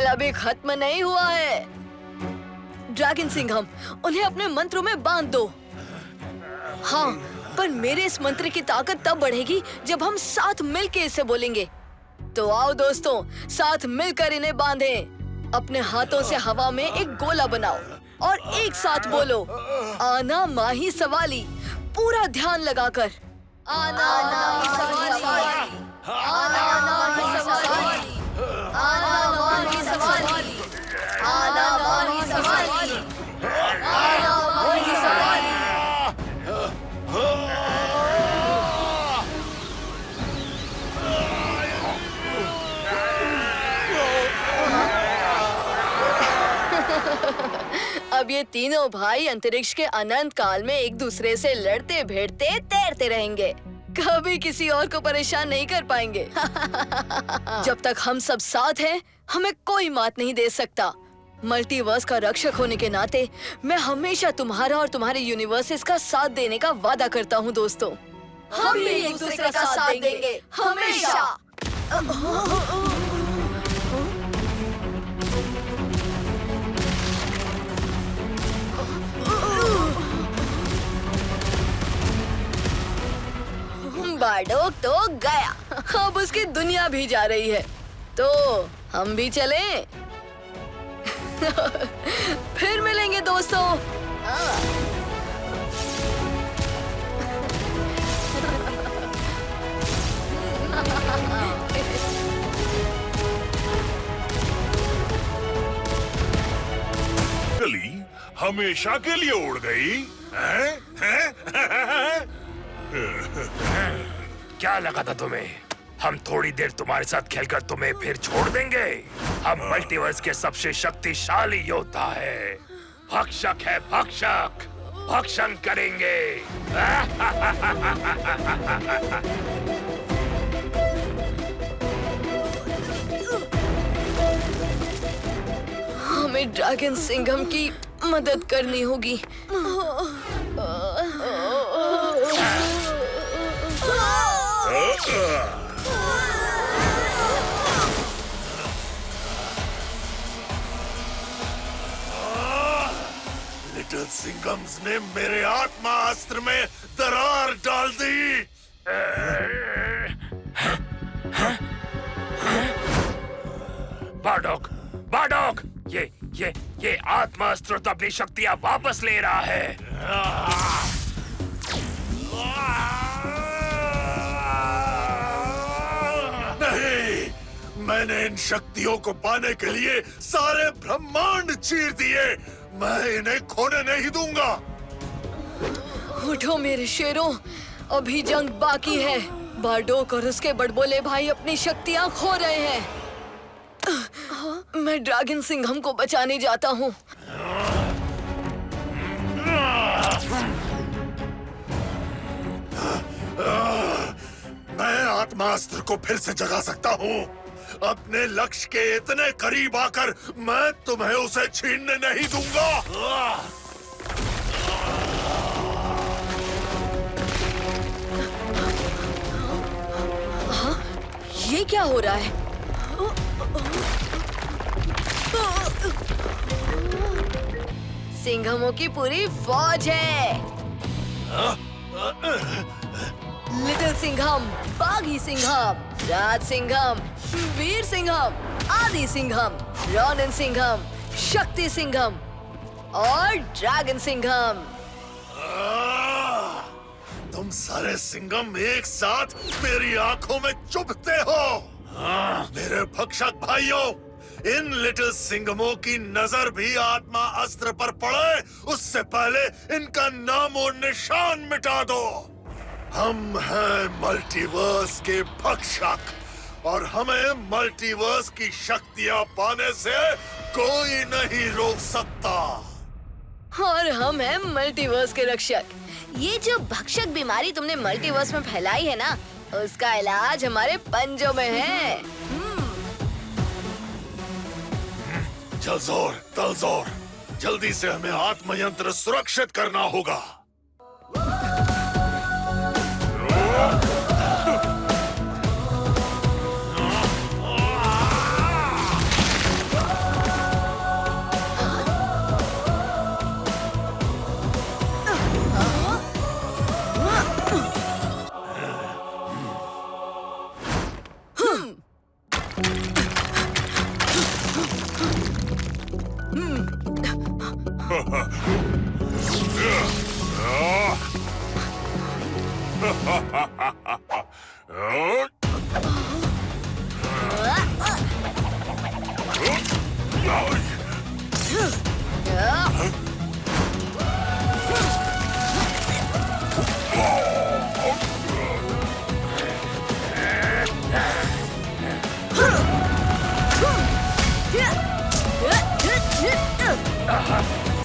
खेल अभी खत्म नहीं हुआ है। ड्रैगन सिंघम, उन्हें अपने मंत्रों में बांध दो। हाँ, पर मेरे इस मंत्र की ताकत तब बढ़ेगी जब हम साथ मिलकर इसे बोलेंगे। तो आओ दोस्तों, साथ मिलकर इन्हें बांधें। अपने हाथों से हवा में एक गोला बनाओ और एक साथ बोलो, आना माही सवाली, पूरा ध्यान लगाकर। आना माही सवाली, आना माही सवाली, आना माही सवाली, आना माही सवाली, आना माही सवाली। अब ये तीनों भाई अंतरिक्ष के अनंत काल में एक दूसरे से लड़ते भिड़ते तैरते रहेंगे, कभी किसी और को परेशान नहीं कर पाएंगे। जब तक हम सब साथ हैं, हमें कोई मात नहीं दे सकता। मल्टीवर्स का रक्षक होने के नाते मैं हमेशा तुम्हारा और तुम्हारे यूनिवर्सेस का साथ देने का वादा करता हूँ दोस्तों। हम भी एक दूसरे का साथ देंगे हमेशा। बार्डोक तो गया, अब उसकी दुनिया भी जा रही है, तो हम भी चलें। फिर मिलेंगे दोस्तों। गली हमेशा के लिए उड़ गई हैं? क्या लगा था तुम्हें? हम थोड़ी देर तुम्हारे साथ खेलकर तुम्हें फिर छोड़ देंगे? हम मल्टीवर्स के सबसे शक्तिशाली योद्धा है। भक्षक है भक्षक, भक्षण करेंगे। हमें ड्रैगन सिंघम की मदद करनी होगी। लिटिल सिंघम्स ने मेरे आत्मा अस्त्र में दरार डाल दी। बार्डोक, बार्डोक, ये आत्मा अस्त्र तो अपनी शक्तियां वापस ले रहा है। नहीं, मैंने इन शक्तियों को पाने के लिए सारे ब्रह्मांड चीर दिए। मैं इन्हें खोने नहीं दूंगा। उठो मेरे शेरों, अभी जंग बाकी है। बार्डोक और उसके बड़बोले भाई अपनी शक्तियां खो रहे हैं। मैं ड्रैगन सिंघम को बचाने जाता हूँ। मैं आत्मास्त्र को फिर से जगा सकता हूँ। अपने लक्ष्य के इतने करीब आकर मैं तुम्हें उसे छीनने नहीं दूंगा। हाँ? ये क्या हो रहा है? सिंघमों की पूरी फौज है। लिटिल सिंघम, बागी सिंघम, राज सिंघम, वीर सिंघम, आदि सिंघम, रोनिन सिंघम, शक्ति सिंघम और ड्रैगन सिंघम। तुम सारे सिंघम एक साथ मेरी आंखों में चुभते हो। मेरे भक्षक भाइयों, इन लिटिल सिंघमों की नजर भी आत्मा अस्त्र पर पड़े उससे पहले इनका नामो निशान मिटा दो। हम हैं मल्टीवर्स के भक्षक और हमें मल्टीवर्स की शक्तियां पाने से कोई नहीं रोक सकता। और हम हैं मल्टीवर्स के रक्षक। ये जो भक्षक बीमारी तुमने मल्टीवर्स में फैलाई है ना, उसका इलाज हमारे पंजों में है। जलजोर, तलजोर, जल्दी से हमें आत्मयंत्र सुरक्षित करना होगा।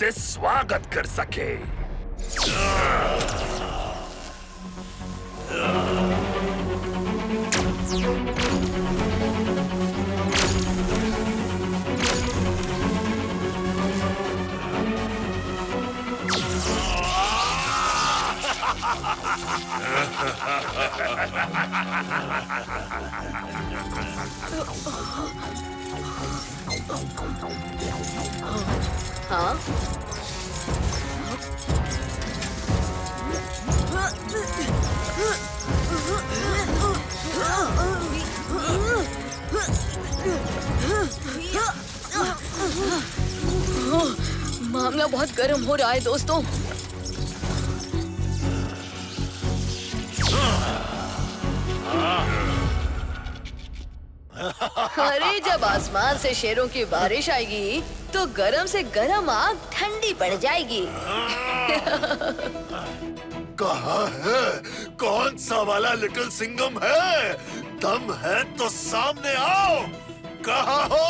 से स्वागत कर सके। हाँ? मामला बहुत गर्म हो रहा है दोस्तों। अरे जब आसमान से शेरों की बारिश आएगी तो गरम से गरम आग ठंडी पड़ जाएगी। कहाँ है? कौन सा वाला लिटिल सिंघम है? दम है तो सामने आओ। कहाँ हो?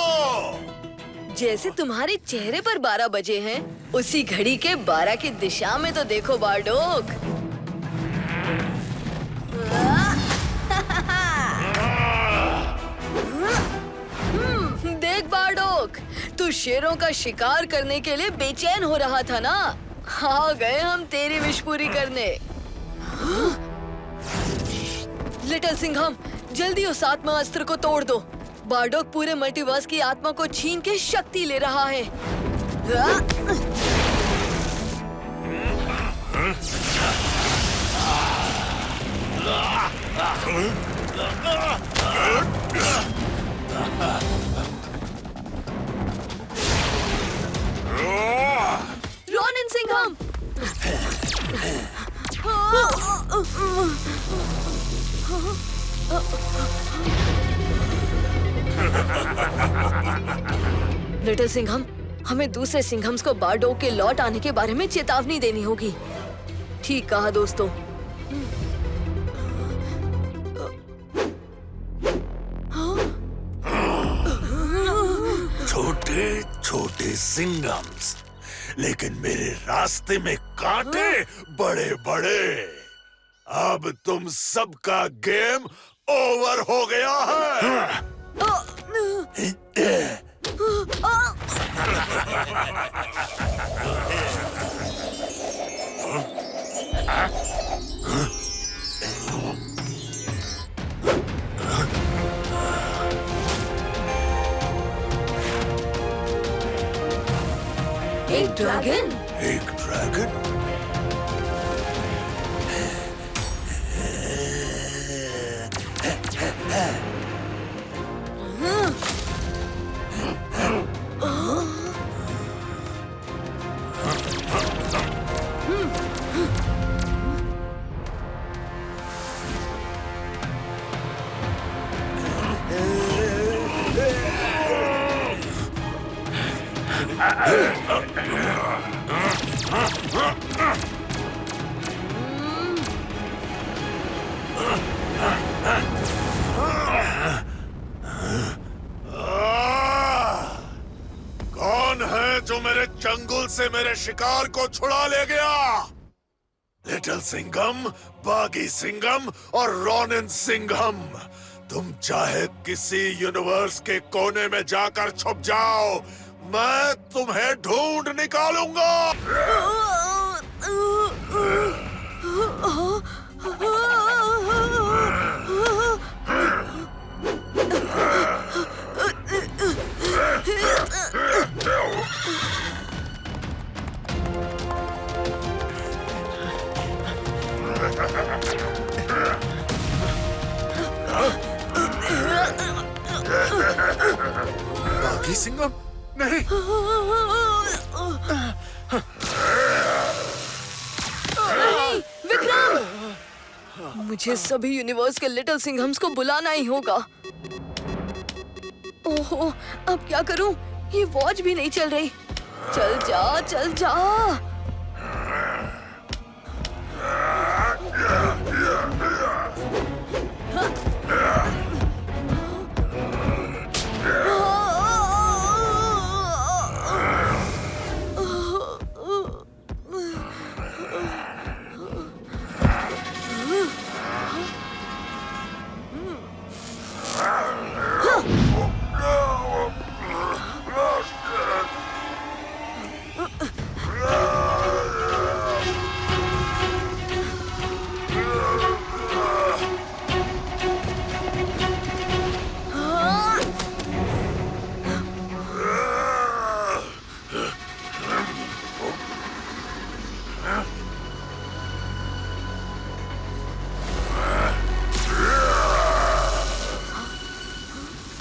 जैसे तुम्हारे चेहरे पर 12 बजे हैं, उसी घड़ी के 12 की दिशा में तो देखो बारडोक। देख बारडोक, तू शेरों का शिकार करने के लिए बेचैन हो रहा था ना? आ गए हम तेरी विश पूरी करने। लिटिल सिंघम, जल्दी उस आत्मा अस्त्र को तोड़ दो। बारडोक पूरे मल्टीवर्स की आत्मा को छीन के शक्ति ले रहा है। रॉनिन सिंघम! लिटिल सिंघम, हमें दूसरे सिंघम्स को बारडोक के लौट आने के बारे में चेतावनी देनी होगी। ठीक कहा दोस्तों। छोटे छोटे सिंघम्स, लेकिन मेरे रास्ते में कांटे बड़े बड़े। अब तुम सबका गेम ओवर हो गया है। एक ड्रैगन? एक ड्रैगन? कौन है जो मेरे चंगुल से मेरे शिकार को छुड़ा ले गया? लिटिल सिंघम, बागी सिंघम और रॉनिन सिंघम, तुम चाहे किसी यूनिवर्स के कोने में जाकर छुप जाओ, मैं तुम्हें ढूंढ निकालूंगा। बागी सिंघम, नहीं। मुझे सभी यूनिवर्स के लिटिल सिंघम्स को बुलाना ही होगा। ओहो, अब क्या करूं? ये वॉच भी नहीं चल रही। चल जा, चल जा।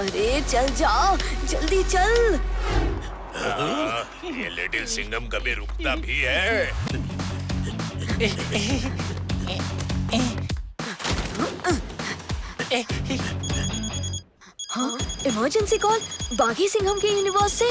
अरे चल जा, जल्दी चल। ये लिटिल सिंघम कभी रुकता भी है? हाँ, इमरजेंसी कॉल बागी सिंघम के यूनिवर्स से।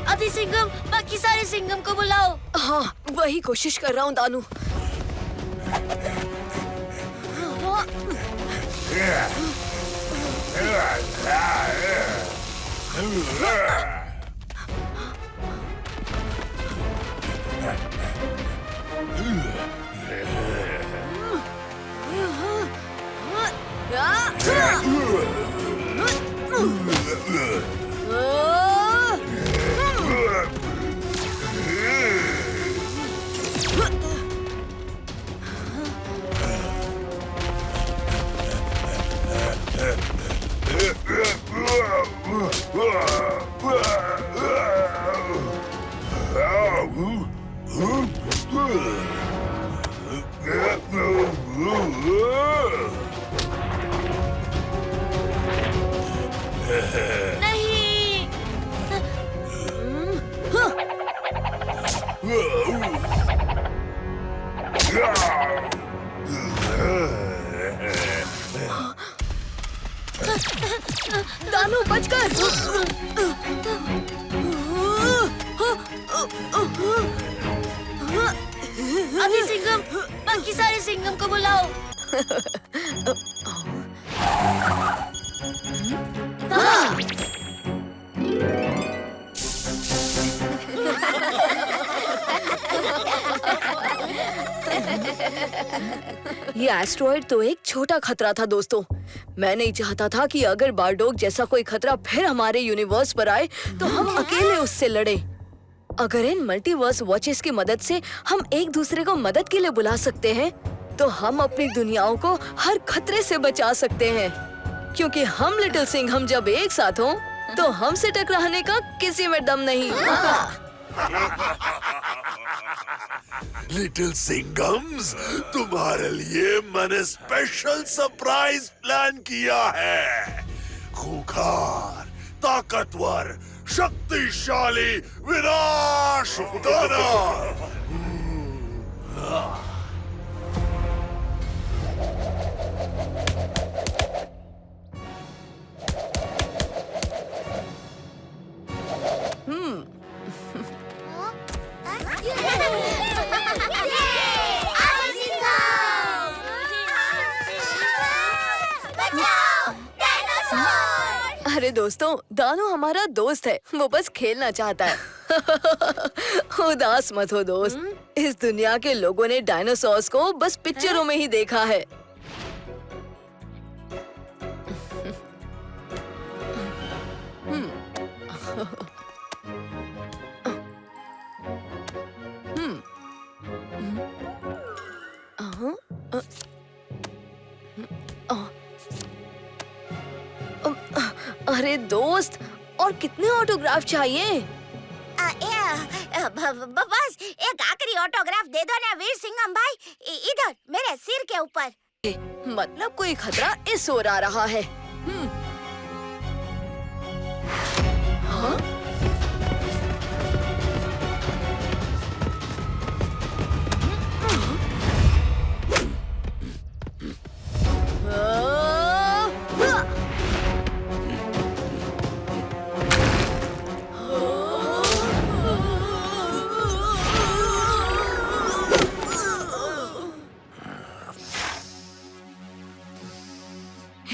अभी सिंघम, बाकी सारे सिंघम को बुलाओ। हाँ, वही कोशिश कर रहा हूँ दानू। दानू बचकर। अभी सिंघम, बाकी सारे सिंघम को बुलाओ। ये एस्ट्रॉइड तो एक छोटा खतरा था दोस्तों। मैं नहीं चाहता था कि अगर बारडोग जैसा कोई खतरा फिर हमारे यूनिवर्स पर आए तो हम अकेले उससे लड़े। अगर इन मल्टीवर्स वॉचेस की मदद से हम एक दूसरे को मदद के लिए बुला सकते हैं तो हम अपनी दुनियाओं को हर खतरे से बचा सकते हैं। क्योंकि हम लिटिल सिंघम जब एक साथ हों तो हमसे टकराने का किसी में दम नहीं। लिटिल सिंघम्स, तुम्हारे लिए मैंने स्पेशल सरप्राइज प्लान किया है। खूंखार, ताकतवर, शक्तिशाली, विनाशकाना। अरे दोस्तों, दानू हमारा दोस्त है, वो बस खेलना चाहता है। उदास मत हो दोस्त। इस दुनिया के लोगों ने डायनासोर्स को बस पिक्चरों में ही देखा है। अरे दोस्त, और कितने ऑटोग्राफ चाहिए? बस एक आखिरी ऑटोग्राफ दे दो ना वीर सिंघम भाई, इधर मेरे सिर के ऊपर। मतलब कोई खतरा इस ओर आ रहा है। हाँ?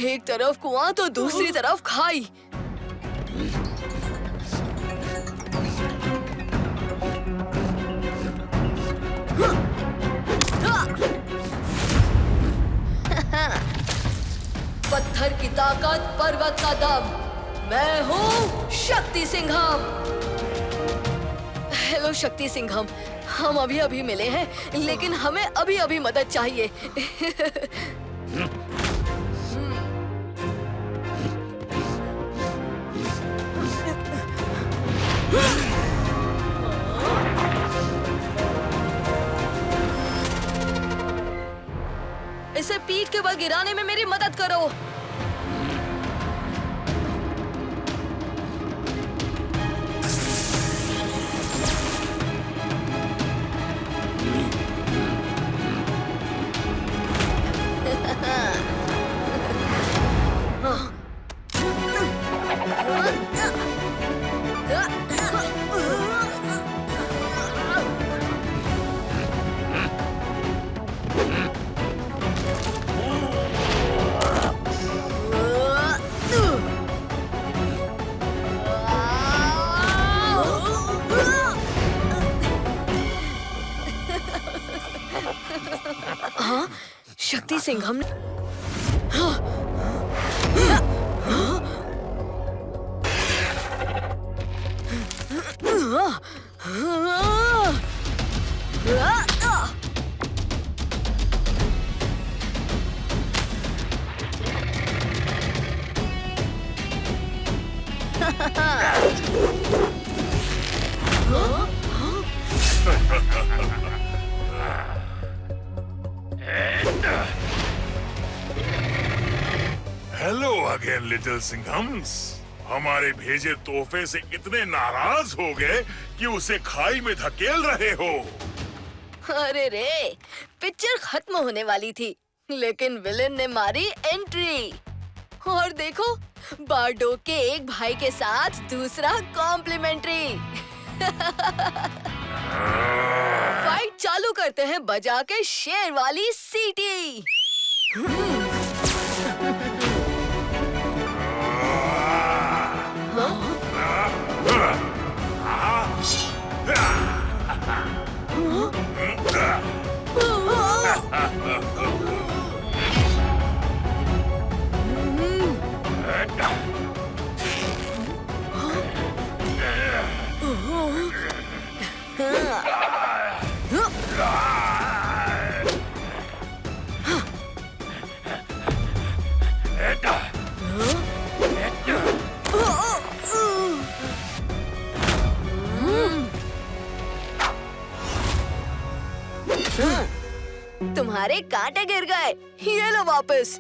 एक तरफ कुआं तो दूसरी तरफ खाई। पत्थर की ताकत, पर्वत का दम, मैं हूँ शक्ति सिंघम। हेलो शक्ति सिंघम, हम अभी अभी मिले हैं, लेकिन हमें अभी अभी मदद चाहिए। इसे पीठ के बल गिराने में मेरी मदद करो। हाँ, शक्ति सिंघम ने हेलो अगेन लिटिल सिंघम्स। हमारे भेजे तोहफे से इतने नाराज हो गए कि उसे खाई में धकेल रहे हो। अरे रे, पिक्चर खत्म होने वाली थी, लेकिन विलेन ने मारी एंट्री। और देखो, बार्डो के एक भाई के साथ दूसरा कॉम्प्लीमेंट्री। फाइट चालू करते हैं बजा के शेर वाली सीटी। तुम्हारे कांटे गिर गए, ये लो वापस।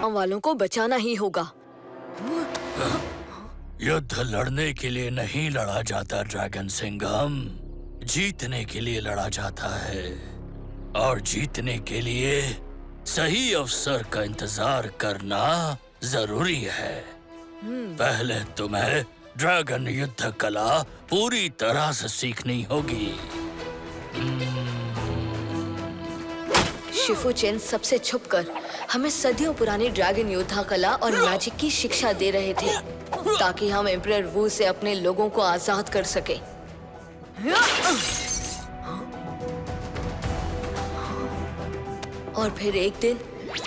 हम वालों को बचाना ही होगा। युद्ध लड़ने के लिए नहीं लड़ा जाता ड्रैगन सिंघम, जीतने के लिए लड़ा जाता है। और जीतने के लिए सही अवसर का इंतजार करना जरूरी है। पहले तुम्हें ड्रैगन युद्ध कला पूरी तरह से सीखनी होगी। शिफू चेन सबसे छुपकर हमें सदियों पुरानी ड्रैगन योद्धा कला और मैजिक की शिक्षा दे रहे थे, ताकि हम एम्परर वू से अपने लोगों को आजाद कर सके। और फिर एक दिन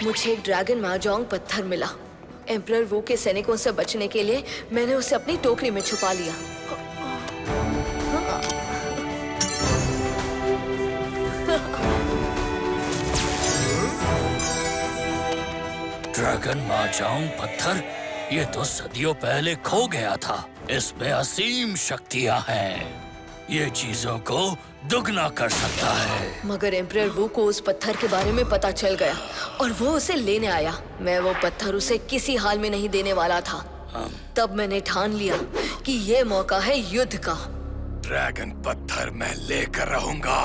मुझे एक ड्रैगन महजोंग पत्थर मिला। एम्परर वू के सैनिकों से बचने के लिए मैंने उसे अपनी टोकरी में छुपा लिया। ड्रैगन महजोंग पत्थर, ये तो सदियों पहले खो गया था। इसमें असीम शक्तियां हैं। ये चीजों को दुगना कर सकता है। मगर एम्परर वू को उस पत्थर के बारे में पता चल गया और वो उसे लेने आया। मैं वो पत्थर उसे किसी हाल में नहीं देने वाला था। तब मैंने ठान लिया कि ये मौका है युद्ध का। ड्रैगन पत्थर मैं लेकर रहूंगा।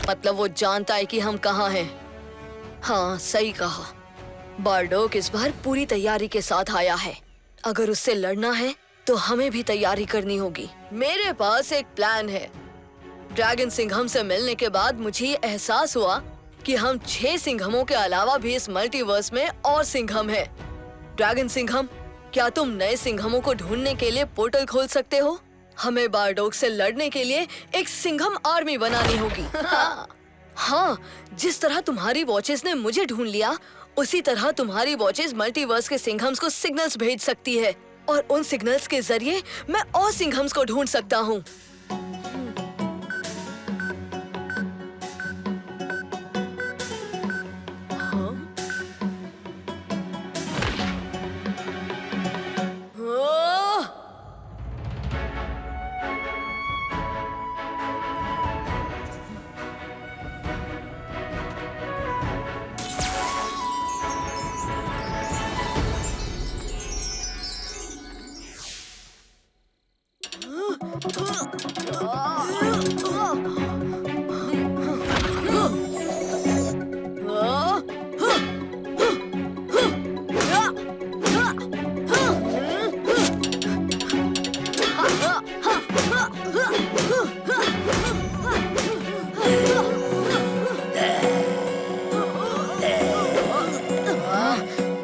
मतलब वो जानता है कि हम कहाँ हैं। हाँ, सही कहा। बारडोक इस बार पूरी तैयारी के साथ आया है। अगर उससे लड़ना है तो हमें भी तैयारी करनी होगी। मेरे पास एक प्लान है। ड्रैगन सिंघम से मिलने के बाद मुझे ये एहसास हुआ कि हम 6 सिंघमों के अलावा भी इस मल्टीवर्स में और सिंघम है। ड्रैगन सिंघम, क्या तुम नए सिंघमों को ढूंढने के लिए पोर्टल खोल सकते हो? हमें बारडोक से लड़ने के लिए एक सिंघम आर्मी बनानी होगी। हाँ, जिस तरह तुम्हारी वॉचेस ने मुझे ढूंढ लिया, उसी तरह तुम्हारी वॉचेस मल्टीवर्स के सिंघम्स को सिग्नल्स भेज सकती है और उन सिग्नल्स के जरिए मैं और सिंघम्स को ढूंढ सकता हूँ।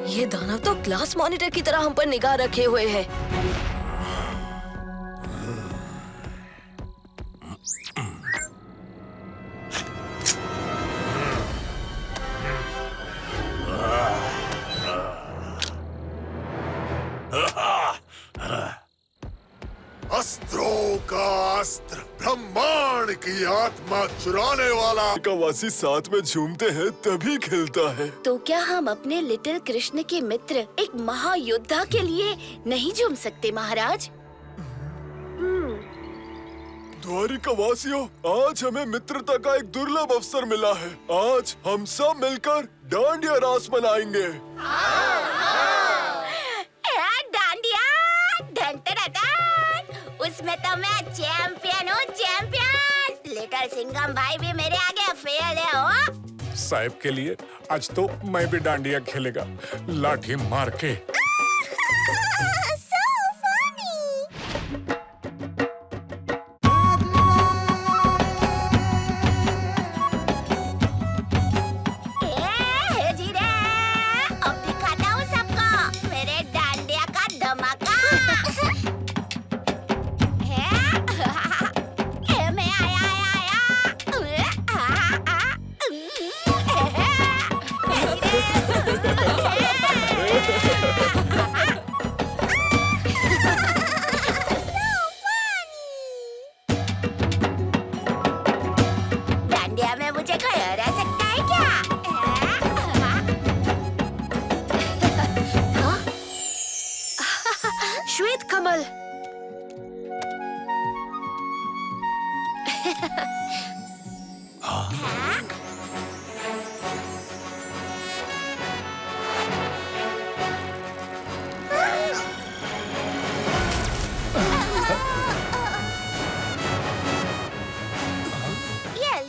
ये दानव तो ग्लास मॉनिटर की तरह हम पर निगाह रखे हुए है। अस्त्रों का अस्त्र, ब्रह्मांड की आत्मा चुराने वाला का वासी साथ में झूमते हैं तभी खिलता है। तो क्या हम अपने लिटिल कृष्ण के मित्र एक महायोद्धा के लिए नहीं झूम सकते महाराज? द्वारिका वासियों, आज हमें मित्रता का एक दुर्लभ अवसर मिला है। आज हम सब मिलकर डांडिया रास मनाएंगे। डांडिया, उसमें तो मैं चैंपियन हूँ, चैंपियन। लिटिल सिंघम भाई भी मेरे आगे फेल है हो। साहब के लिए आज तो मैं भी डांडिया खेलेगा, लाठी मार के। डांडिया में मुझे कोई हरा सकता है क्या? श्वेत कमल।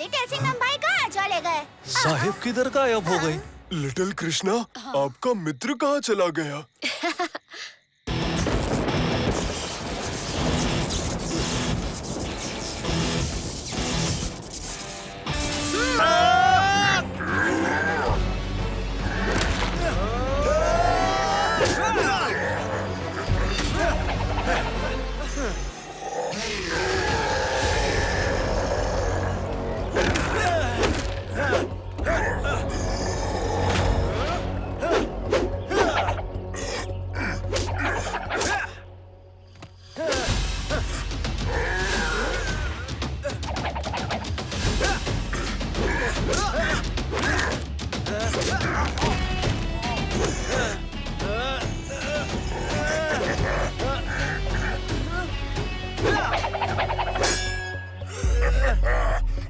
लिटिल सिंघम भाई कहाँ चले गए? साहिब किधर गायब हो गई? लिटिल कृष्णा, आपका मित्र कहाँ चला गया?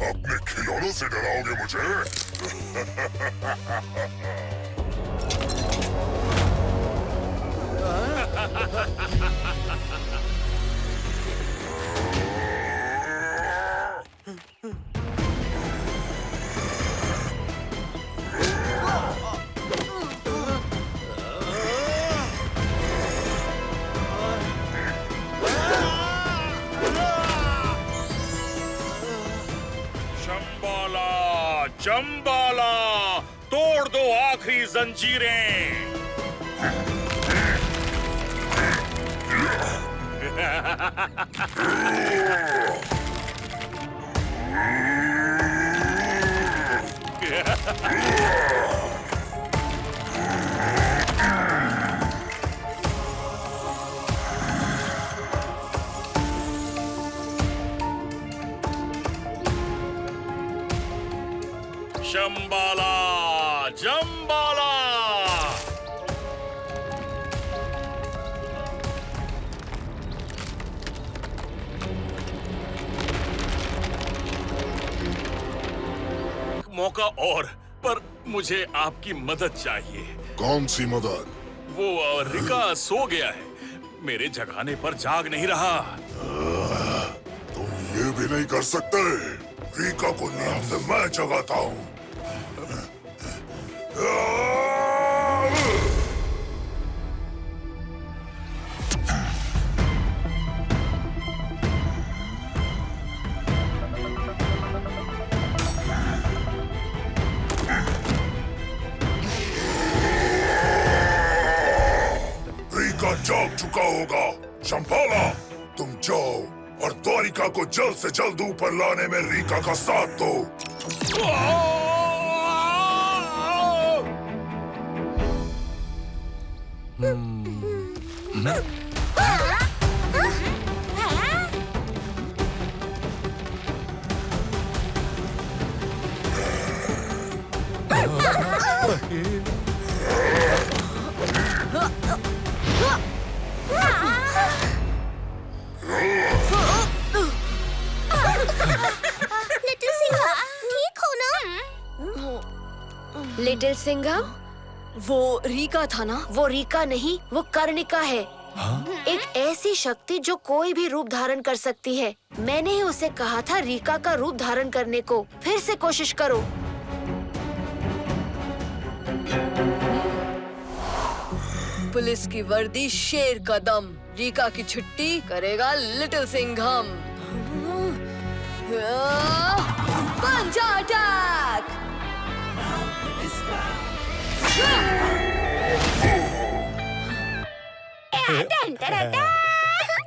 अपने खिलौनों से डराओगे मुझे? चंबाला, तोड़ दो आखिरी जंजीरें। शंबाला, जंबाला। मौका और, पर मुझे आपकी मदद चाहिए। कौन सी मदद? वो रिका सो गया है, मेरे जगाने पर जाग नहीं रहा। तुम ये भी नहीं कर सकते। रीका को नींद से मैं जगाता हूँ। रीका जाग चुका होगा। शंपाला, तुम जाओ और द्वारिका को जल्द से जल्द ऊपर लाने में रीका का साथ दो। लिटिल सिंघम, ठीक हो ना? लिटिल सिंघम, वो रीका था ना? वो रीका नहीं, वो कर्णिका है। एक ऐसी शक्ति जो कोई भी रूप धारण कर सकती है। मैंने ही उसे कहा था रीका का रूप धारण करने को। फिर से कोशिश करो। पुलिस की वर्दी, शेर का दम, रीका की छुट्टी करेगा लिटिल सिंघम। पंजा अटैक!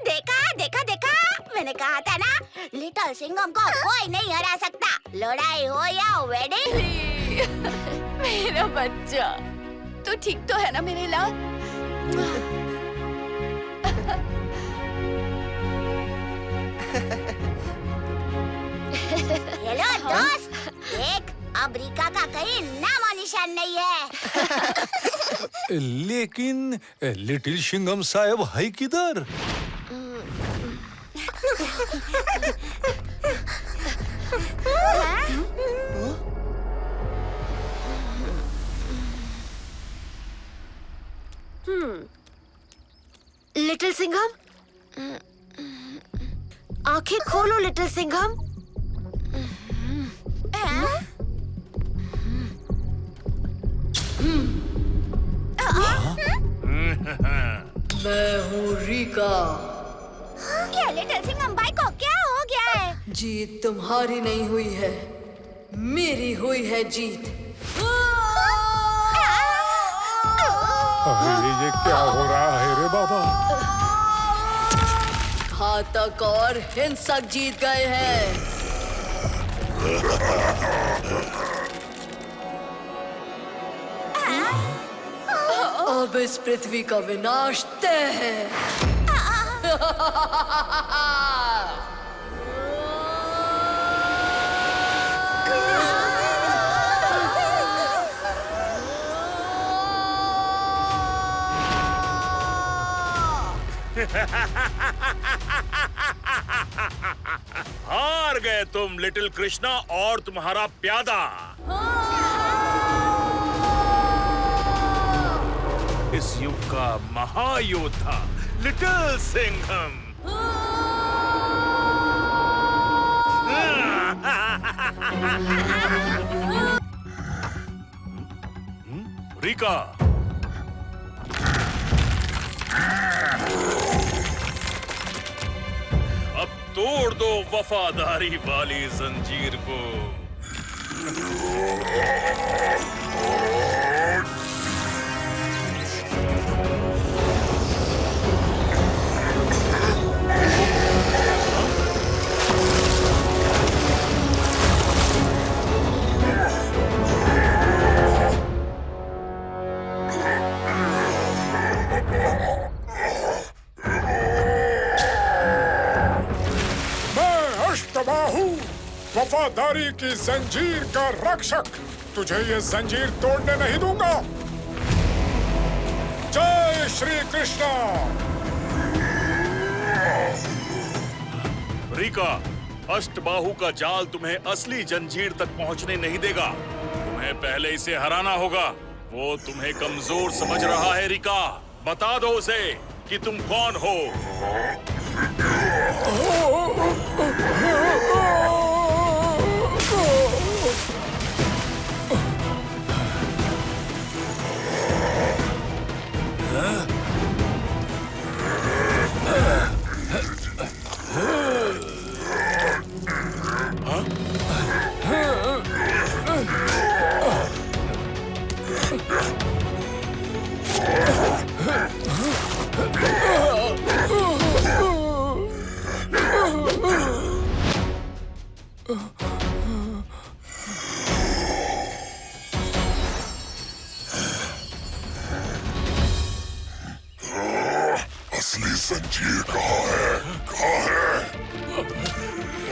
देखा देखा देखा, मैंने कहा था ना, लिटिल सिंघम को कोई नहीं हरा सकता। लड़ाई हो या वेडिंग। मेरा बच्चा, तू ठीक तो है ना मेरे लाल? हेलो दोस्त, देख अब रीका का कहीं नामो निशान नहीं है। लेकिन लिटिल सिंघम साहब है किधर? लिटिल सिंघम, आंखें खोलो लिटिल सिंघम। मैं हूँ रीका। ये लिटिल सिंघम भाई को क्या हो गया है? जीत तुम्हारी नहीं हुई है, मेरी हुई है जीत। अरे ये क्या हो रहा है रे बाबा? घातक और हिंसक जीत गए हैं। अब इस पृथ्वी का विनाश तय है। हार गए तुम लिटिल कृष्णा और तुम्हारा प्यादा। इस युग का महायोद्धा लिटिल सिंघम। रीका, अब तोड़ दो वफादारी वाली जंजीर को। वफादारी की जंजीर का रक्षक, तुझे ये जंजीर तोड़ने नहीं दूंगा। जय श्री कृष्णा। रीका, अष्टबाहु का जाल तुम्हें असली जंजीर तक पहुंचने नहीं देगा। तुम्हें पहले इसे हराना होगा। वो तुम्हें कमजोर समझ रहा है रीका। बता दो उसे कि तुम कौन हो। असली जंजीर कहाँ है? कहाँ है?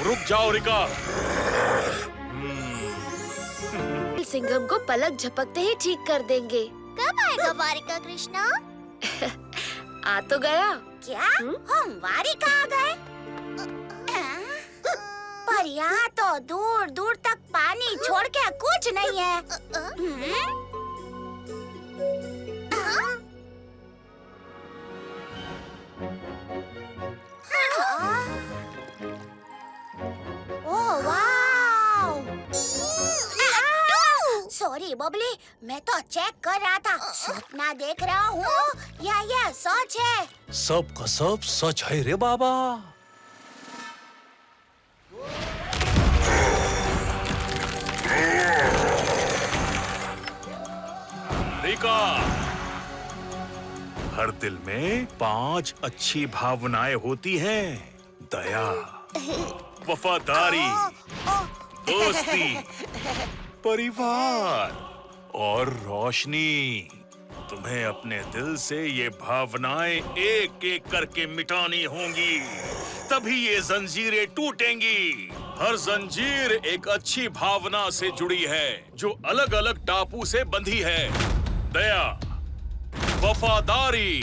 रुक जाओ रीका। सिंघम को पलक झपकते ही ठीक कर देंगे। कब आएगा वारिका कृष्णा? आ तो गया। क्या हम वारिका आ गए? पर यहाँ तो दूर दूर तक पानी छोड़ के कुछ नहीं है। ओह वाव! सॉरी बबली, मैं तो चेक कर रहा था। सपना देख रहा हूँ या ये सच है? सब का सब सच है रे बाबा। रीका, हर दिल में 5 अच्छी भावनाएं होती हैं। दया, वफादारी, दोस्ती, परिवार और रोशनी। तुम्हें अपने दिल से ये भावनाएं एक एक करके मिटानी होंगी, तभी ये जंजीरें टूटेंगी। हर जंजीर एक अच्छी भावना से जुड़ी है जो अलग अलग टापू से बंधी है। दया, वफादारी,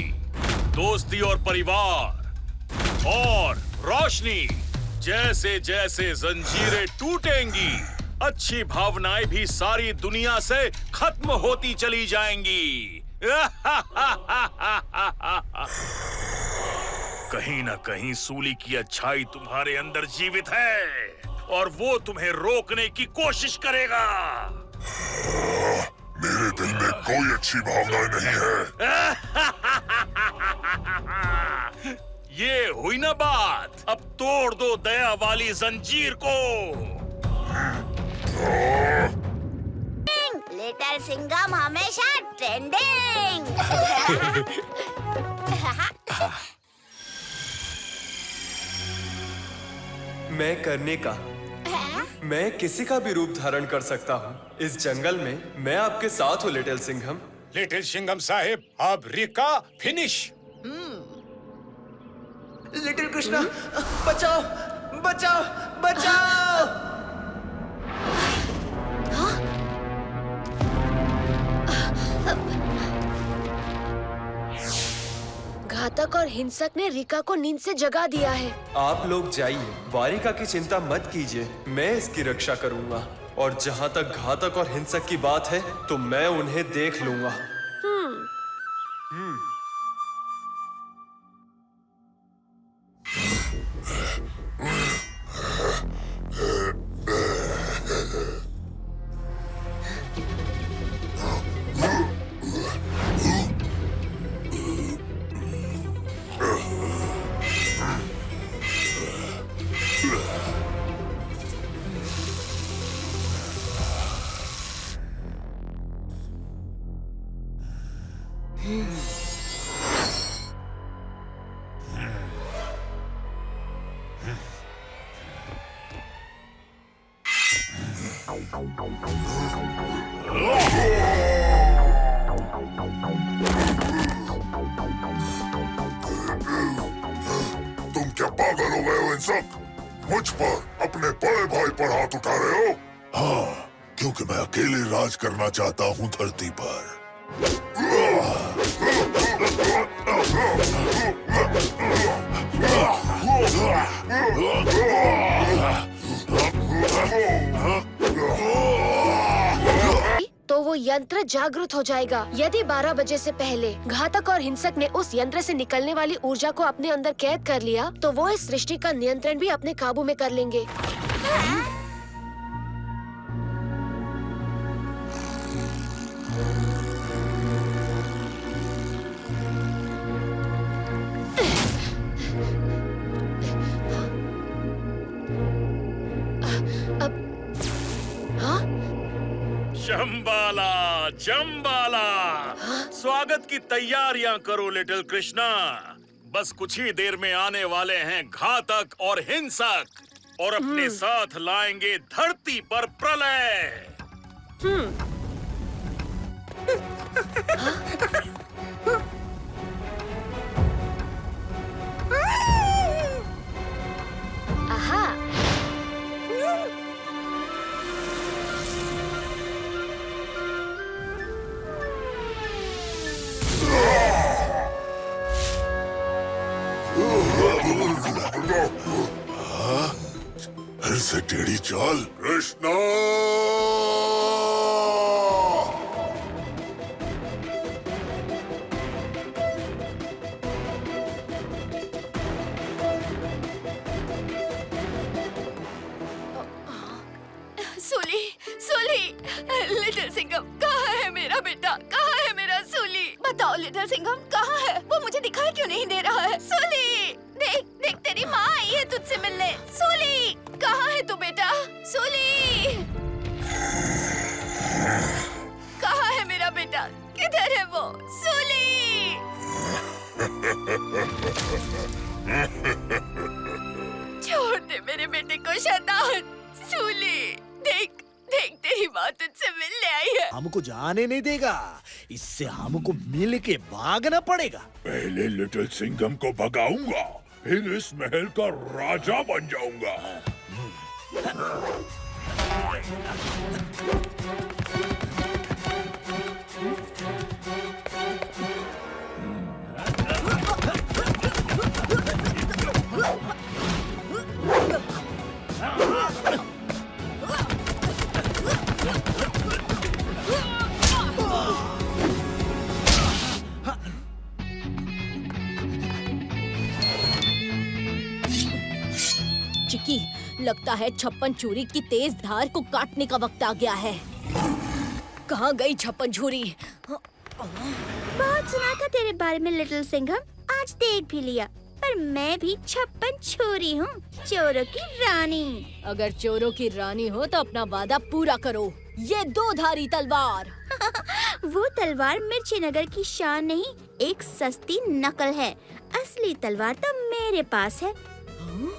दोस्ती और परिवार और रोशनी। जैसे जैसे जंजीरें टूटेंगी, अच्छी भावनाएं भी सारी दुनिया से खत्म होती चली जाएंगी। कहीं न कहीं सूली की अच्छाई तुम्हारे अंदर जीवित है और वो तुम्हें रोकने की कोशिश करेगा। मेरे दिल में कोई अच्छी भावना नहीं है। ये हुई ना बात। अब तोड़ दो दया वाली जंजीर को। लिटिल सिंघम हमेशा ट्रेंडिंग। मैं करने का, मैं किसी का भी रूप धारण कर सकता हूँ। इस जंगल में मैं आपके साथ हूँ लिटिल सिंघम। लिटिल सिंघम साहेब, अब रिका फिनिश। लिटिल कृष्णा, बचाओ बचाओ बचाओ। घातक और हिंसक ने रिका को नींद से जगा दिया है। आप लोग जाइए, वारिका की चिंता मत कीजिए, मैं इसकी रक्षा करूंगा। और जहाँ तक घातक और हिंसक की बात है तो मैं उन्हें देख लूंगा। तुम क्या पागल हो गए हो इन सब? मुझ पर, अपने बड़े भाई पर हाथ उठा रहे हो? हाँ, क्योंकि मैं अकेले राज करना चाहता हूँ धरती पर। तो वो यंत्र जागृत हो जाएगा। यदि 12 बजे से पहले घातक और हिंसक ने उस यंत्र से निकलने वाली ऊर्जा को अपने अंदर कैद कर लिया तो वो इस सृष्टि का नियंत्रण भी अपने काबू में कर लेंगे। जम्बाला, जम्बाला, स्वागत की तैयारियां करो लिटिल कृष्णा। बस कुछ ही देर में आने वाले हैं घातक और हिंसक और अपने साथ लाएंगे धरती पर प्रलय। आहा। फिर से टेढ़ी चाल। कृष्णा! सूली, सूली, लिटिल सिंघम, कहाँ है मेरा बेटा? कहाँ है मेरा सूली? बताओ लिटिल सिंघम, कहाँ है? वो मुझे दिखाई क्यों नहीं दे रहा है? सूली, देख, देख, तेरी माँ आई है तुझसे मिलने। सूली, कहाँ है तू बेटा? सूली, कहाँ है मेरा बेटा? किधर है वो? सूली! छोड़ दे मेरे बेटे को शैतान। सूली, देख, देख, तेरी माँ तुझसे मिलने आई है। हमको जाने नहीं देगा, इससे हमको मिल के भागना पड़ेगा। पहले लिटिल सिंघम को भगाऊंगा, फिर इस महल का राजा बन जाऊंगा। चिकी, लगता है छप्पन छुरी की तेज धार को काटने का वक्त आ गया है। कहाँ गई छप्पन छुरी? बहुत सुना था तेरे बारे में लिटिल सिंघम, आज देख भी लिया। पर मैं भी 56 छोरी हूँ, चोरों की रानी। अगर चोरों की रानी हो तो अपना वादा पूरा करो। ये 2 धारी तलवार। वो तलवार मिर्ची नगर की शान नहीं, एक सस्ती नकल है। असली तलवार तो मेरे पास है।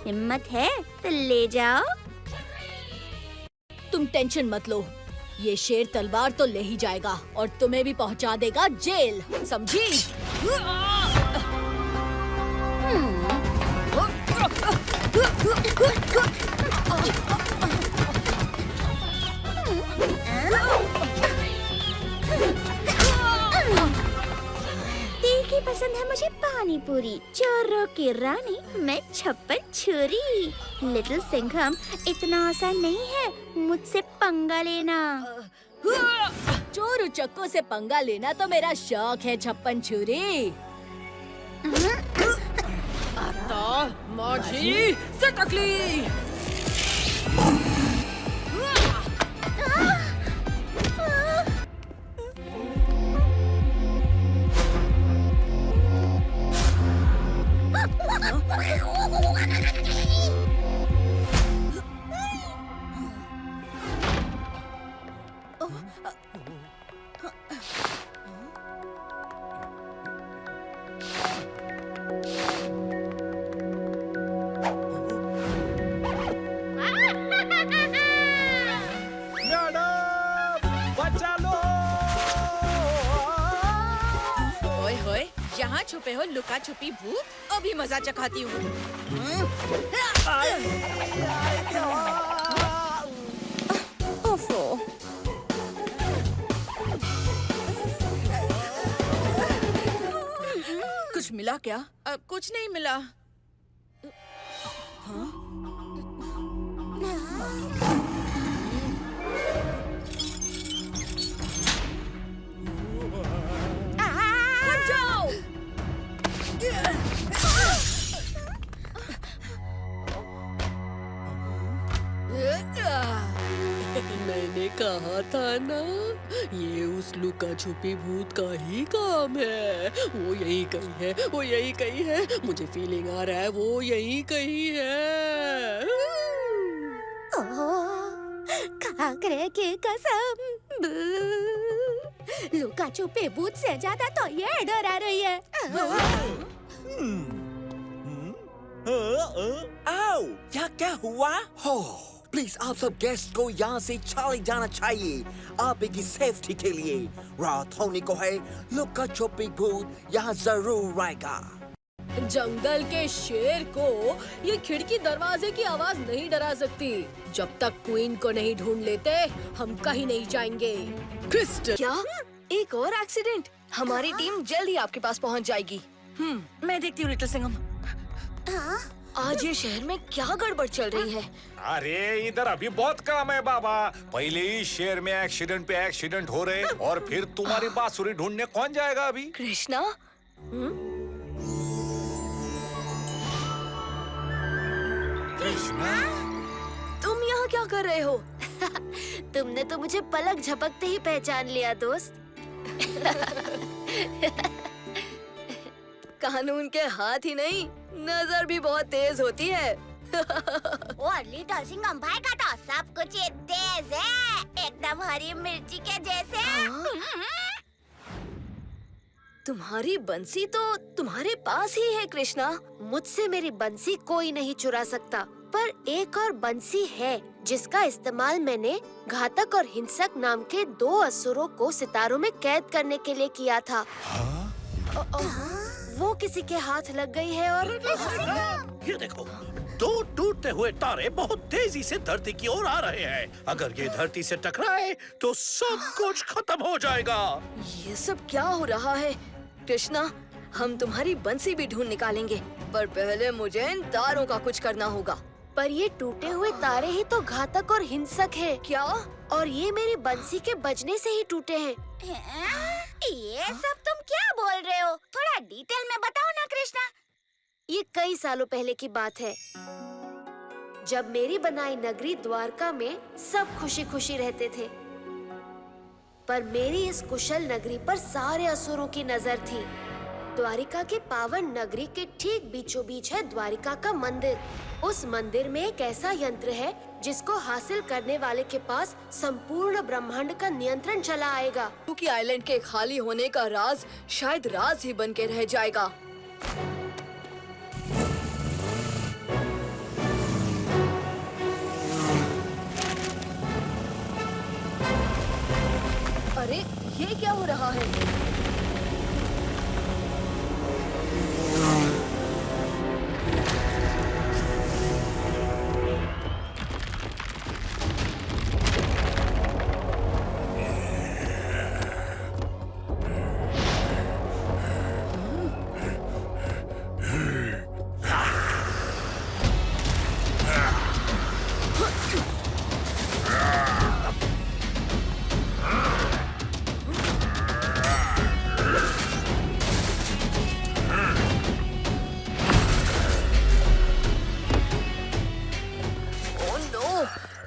हिम्मत है तो ले जाओ। तुम टेंशन मत लो, ये शेर तलवार तो ले ही जाएगा और तुम्हें भी पहुंचा देगा जेल, समझी? देखी पसंद है मुझे पानी पूरी, चोरों की रानी मैं 56 छुरी। लिटिल सिंघम, इतना आसान नहीं है मुझसे पंगा लेना। चोर उचक्कों से पंगा लेना तो मेरा शौक है, 56 छुरी। आता माझी सटकली। यहाँ छुपे हो लुका छुपी भूत, अभी मजा चखाती हूँ। कुछ मिला क्या? कुछ नहीं मिला। मैंने कहा था ना, ये उस लुका छुपी भूत का ही काम है। वो यही कहीं है, वो यही कहीं है। मुझे फीलिंग आ रहा है वो यही कहीं है। खाकरे की कसम, लुका छुपी भूत से ज्यादा तो ये डरा रही है। आओ, क्या हुआ? हो प्लीज आप सब गेस्ट को यहाँ से चले जाना चाहिए, आप की सेफ्टी के लिए। रात होने को है, लुका छुपी भूत यहाँ जरूर आएगा। जंगल के शेर को ये खिड़की दरवाजे की आवाज नहीं डरा सकती। जब तक क्वीन को नहीं ढूंढ लेते हम कहीं नहीं जाएंगे। क्रिस्टल, क्या? एक और एक्सीडेंट? हमारी टीम जल्द ही आपके पास पहुंच जाएगी। मैं देखती हूँ लिटिल सिंघम। आज ये शहर में क्या गड़बड़ चल रही है? अरे इधर अभी बहुत काम है बाबा। पहले ही शहर में एक्सीडेंट पे एक्सीडेंट हो रहे और फिर तुम्हारी बांसुरी ढूंढने कौन जाएगा अभी? कृष्णा? कृष्णा? तुम यहाँ क्या कर रहे हो? तुमने तो मुझे पलक झपकते ही पहचान लिया दोस्त। कानून के हाथ ही नहीं, नजर भी बहुत तेज होती है। और लिटिल सिंघम भाई का तो सब कुछ ही तेज है, एकदम हरी मिर्ची के जैसे। तुम्हारी बंसी तो तुम्हारे पास ही है कृष्णा। मुझसे मेरी बंसी कोई नहीं चुरा सकता, पर एक और बंसी है जिसका इस्तेमाल मैंने घातक और हिंसक नाम के 2 असुरों को सितारों में कैद करने के लिए किया था। वो किसी के हाथ लग गई है और ये देखो, 2 टूटते हुए तारे बहुत तेजी से धरती की ओर आ रहे हैं। अगर ये धरती से टकराए तो सब कुछ खत्म हो जाएगा। ये सब क्या हो रहा है? कृष्णा, हम तुम्हारी बंसी भी ढूंढ निकालेंगे, पर पहले मुझे इन तारों का कुछ करना होगा। पर ये टूटे हुए तारे ही तो घातक और हिंसक है। क्या? और ये मेरी बंसी के बजने से ही टूटे हैं। ये सब तुम क्या बोल रहे हो? थोड़ा डिटेल में बताओ ना कृष्णा। ये कई सालों पहले की बात है, जब मेरी बनाई नगरी द्वारका में सब खुशी खुशी रहते थे। पर मेरी इस कुशल नगरी पर सारे असुरों की नजर थी। द्वारिका के पावन नगरी के ठीक बीचों बीच है द्वारिका का मंदिर। उस मंदिर में एक ऐसा यंत्र है जिसको हासिल करने वाले के पास संपूर्ण ब्रह्मांड का नियंत्रण चला आएगा। क्योंकि आइलैंड के खाली होने का राज शायद राज ही बन के रह जाएगा। अरे ये क्या हो रहा है?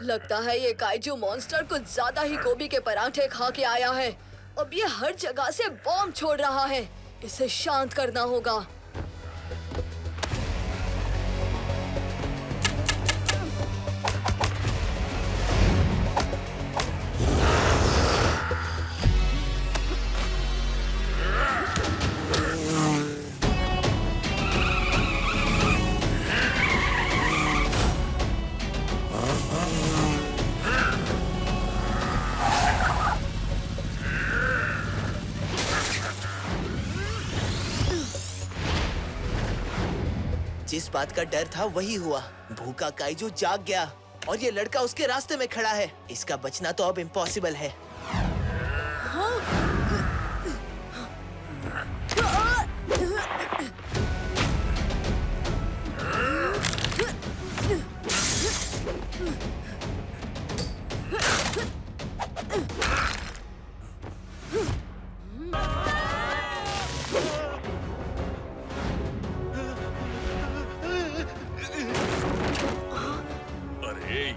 लगता है ये काइजू मॉन्स्टर कुछ ज्यादा ही गोभी के पराठे खा के आया है। अब ये हर जगह से बॉम्ब छोड़ रहा है। इसे शांत करना होगा। जिस बात का डर था वही हुआ। भूखा काइजू जाग गया और ये लड़का उसके रास्ते में खड़ा है। इसका बचना तो अब इम्पॉसिबल है।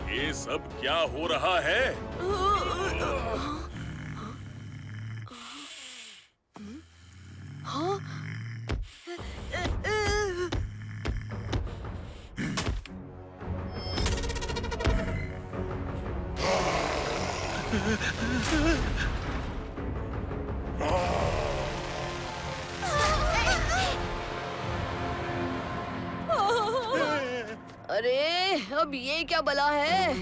ये सब क्या हो रहा है? हाँ? अरे अब ये क्या बला है?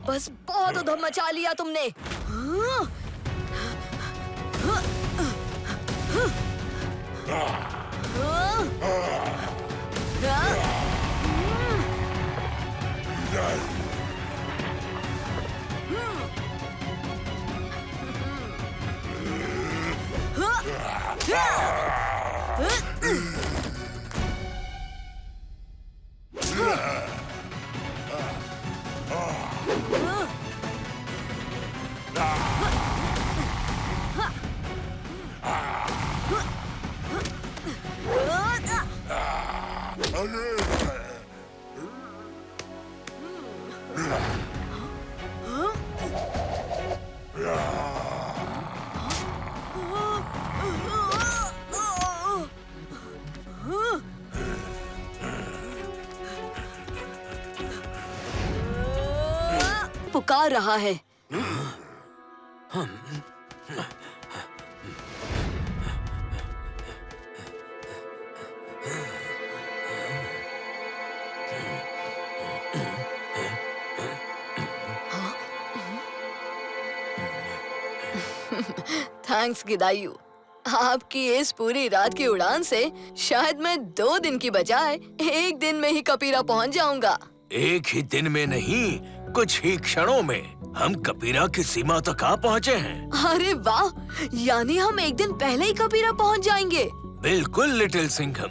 बस बहुत उधम मचा लिया तुमने। पुकार रहा है। थैंक्स गिदायू, आपकी इस पूरी रात की उड़ान से शायद मैं 2 दिन की बजाय 1 दिन में ही कपीरा पहुंच जाऊंगा। एक ही दिन में नहीं, कुछ ही क्षणों में हम कपीरा की सीमा तक आ पहुँचे हैं। अरे वाह, यानी हम 1 दिन पहले ही कपीरा पहुंच जाएंगे। बिल्कुल लिटिल सिंघम,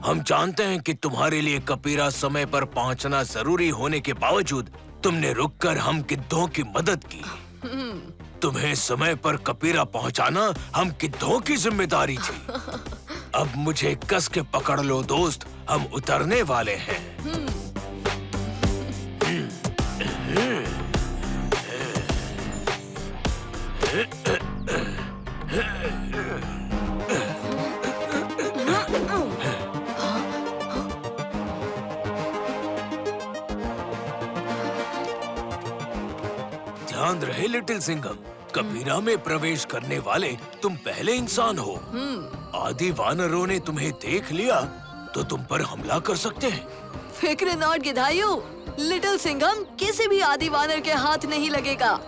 हम जानते हैं कि तुम्हारे लिए कपीरा समय पर पहुंचना जरूरी होने के बावजूद तुमने रुककर हम गिद्धों की मदद की। तुम्हें समय पर कपीरा पहुंचाना हम गिद्धों की जिम्मेदारी थी। अब मुझे कस के पकड़ लो दोस्त, हम उतरने वाले हैं। ध्यान रहे लिटिल सिंघम, कबीरा में प्रवेश करने वाले तुम पहले इंसान हो। आदि वानरों ने तुम्हें देख लिया तो तुम पर हमला कर सकते हैं। फिक्र नॉट गिधाइयो, लिटिल सिंघम किसी भी आदि वानर के हाथ नहीं लगेगा।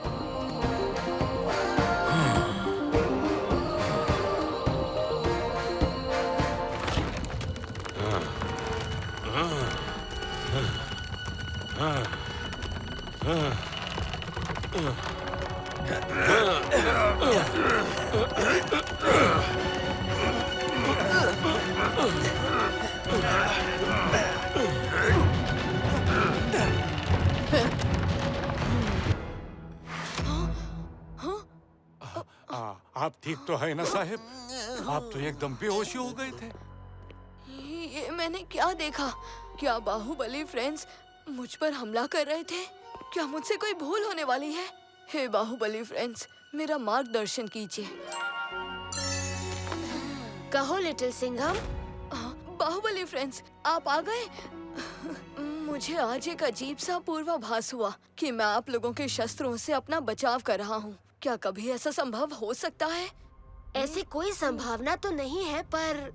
आप ठीक तो है ना साहिब? आप तो एकदम बेहोशी हो गए थे। ये मैंने क्या देखा? क्या बाहुबली फ्रेंड्स मुझ पर हमला कर रहे थे? क्या मुझसे कोई भूल होने वाली है? हे बाहुबली फ्रेंड्स, मेरा मार्गदर्शन कीजिए। कहो लिटिल सिंघम। बाहुबली फ्रेंड्स, आप आ गए? मुझे आज एक अजीब सा पूर्वाभास हुआ कि मैं आप लोगों के शस्त्रों से अपना बचाव कर रहा हूँ। क्या कभी ऐसा संभव हो सकता है? ऐसी कोई संभावना तो नहीं है, पर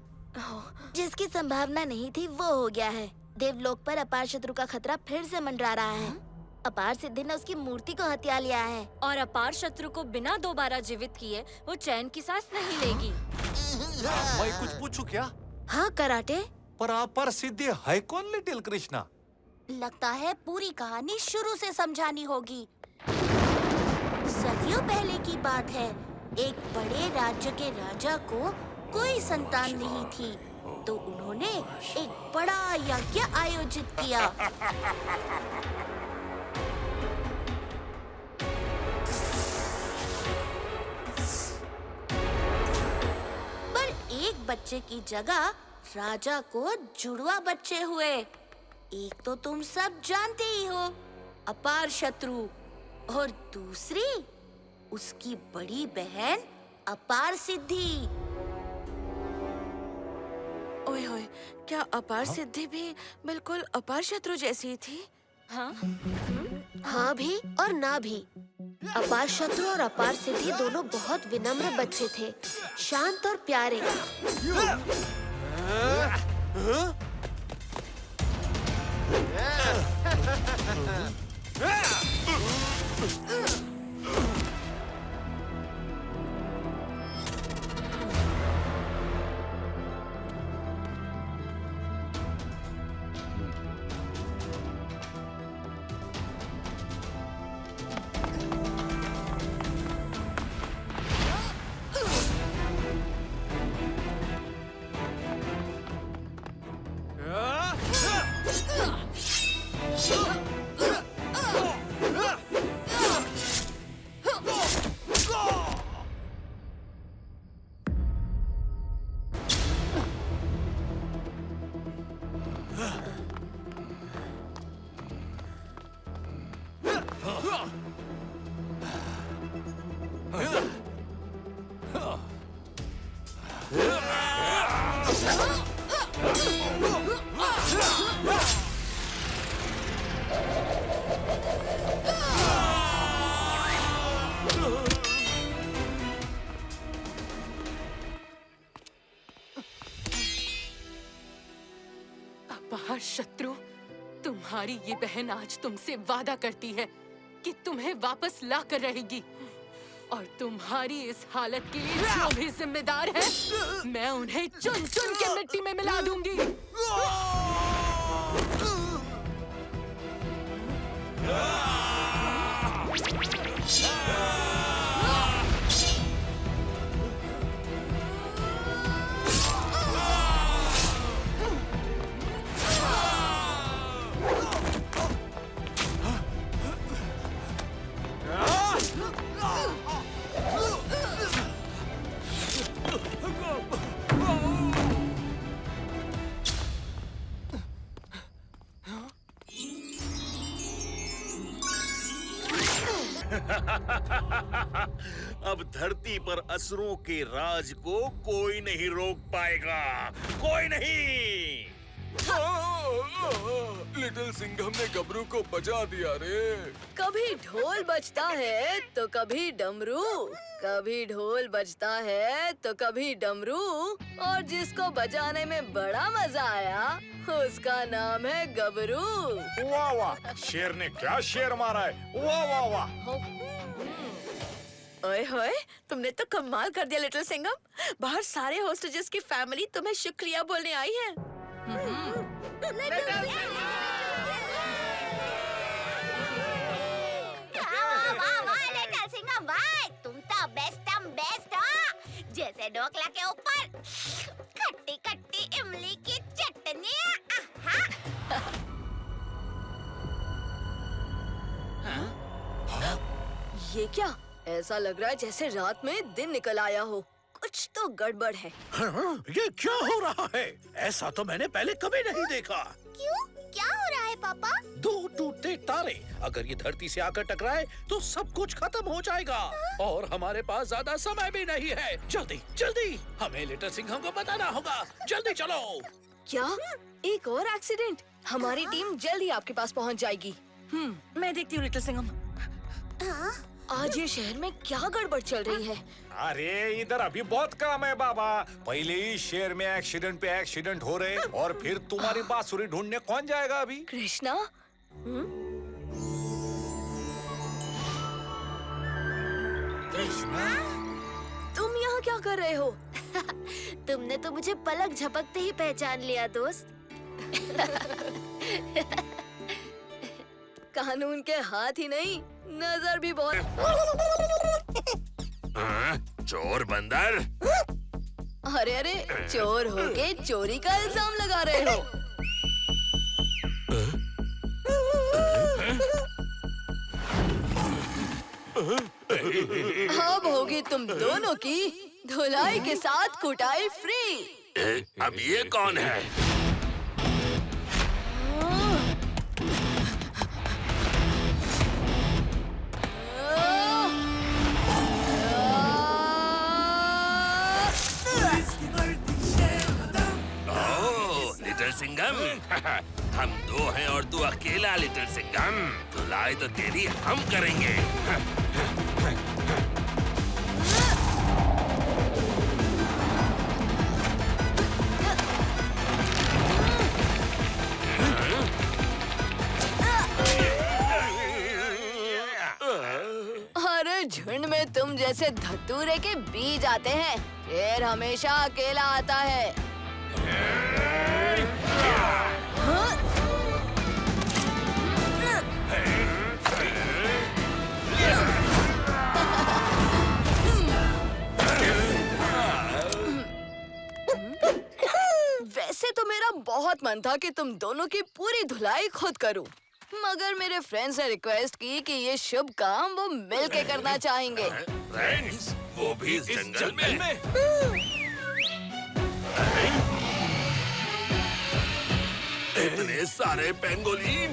जिसकी संभावना नहीं थी वो हो गया है। देवलोक पर अपार शत्रु का खतरा फिर से मंडरा रहा है। अपार सिद्धि ने उसकी मूर्ति को हत्या लिया है और अपार शत्रु को बिना दोबारा जीवित किए वो चैन की सांस नहीं लेगी। मैं कुछ पूछूं क्या? हाँ कराटे। पर अपार सिद्धि है कौन लिटिल कृष्णा? लगता है पूरी कहानी शुरू से समझानी होगी। सदियों पहले की बात है। एक बड़े राज्य के राजा को कोई संतान नहीं थी, तो उन्होंने एक बड़ा यज्ञ आयोजित किया। पर एक बच्चे की जगह राजा को जुड़वा बच्चे हुए। एक तो तुम सब जानते ही हो, अपार शत्रु, और दूसरी उसकी बड़ी बहन अपार सिद्धि। ओए होए, क्या अपार सिद्धि भी बिल्कुल अपार शत्रु जैसी थी? हाँ? हाँ भी और ना भी। अपार शत्रु और अपार सिद्धि दोनों बहुत विनम्र बच्चे थे, शांत और प्यारे। अपार शत्रु, तुम्हारी ये बहन आज तुमसे वादा करती है कि तुम्हें वापस ला कर रहेगी, और तुम्हारी इस हालत के लिए जो भी जिम्मेदार है, मैं उन्हें चुन चुन के मिट्टी में मिला दूंगी। अब धरती पर असुरों के राज को कोई नहीं रोक पाएगा, कोई नहीं। लिटिल सिंघम ने गबरू को बजा दिया रे। कभी ढोल बजता है तो कभी डमरू, कभी ढोल बजता है तो कभी डमरू, और जिसको बजाने में बड़ा मजा आया उसका नाम है गबरू। वाह वाह, शेर ने क्या शेर मारा है, वाह वाह वाह। ओए होए, तुमने तो कमाल कर दिया लिटिल सिंघम। बाहर सारे होस्टेजेस की फैमिली तुम्हें शुक्रिया बोलने आई है। लिटिल सिंघम भाई, तुम तो बेस्ट हो। जैसे ढोकला के ऊपर खट्टी खट्टी इमली की चटनी। ये क्या? ऐसा लग रहा है जैसे रात में दिन निकल आया हो। कुछ तो गड़बड़ है। हाँ, ये क्या हो रहा है? ऐसा तो मैंने पहले कभी नहीं देखा। क्यों? क्या हो रहा है पापा? दो टूटते तारे, अगर ये धरती से आकर टकराए तो सब कुछ खत्म हो जाएगा, और हमारे पास ज्यादा समय भी नहीं है। जल्दी जल्दी हमें लिटिल सिंघम को बताना होगा, जल्दी चलो। क्या? एक और एक्सीडेंट? हमारी टीम जल्द ही आपके पास पहुंच जाएगी। मैं देखती हूँ लिटिल सिंघम। आज ये शहर में क्या गड़बड़ चल रही है? अरे इधर अभी बहुत काम है बाबा। पहले ही शहर में एक्सीडेंट पे एक्सीडेंट हो रहे, और फिर तुम्हारी बांसुरी ढूंढने कौन जाएगा अभी? कृष्णा? कृष्णा? तुम यहाँ क्या कर रहे हो? तुमने तो मुझे पलक झपकते ही पहचान लिया दोस्त। कानून के हाथ ही नहीं, नजर भी बहुत। चोर बंदर। अरे अरे, चोर होके चोरी का इल्जाम लगा रहे हो। अब होगी तुम दोनों की धुलाई के साथ कुटाई फ्री। अब ये कौन है? लिटिल सिंघम, हम दो हैं और तू अकेला लिटिल सिंघम। धुलाई तो तेरी हम करेंगे। अरे झुंड में तुम जैसे धतूरे के बीज आते हैं, शेर हमेशा अकेला आता है। वैसे तो मेरा बहुत मन था कि तुम दोनों की पूरी धुलाई खुद करूं, मगर मेरे फ्रेंड्स ने रिक्वेस्ट की कि ये शुभ काम वो मिलके करना चाहेंगे। फ्रेंड्स? वो भी इस जंगल में? इतने सारे पेंगोलिन?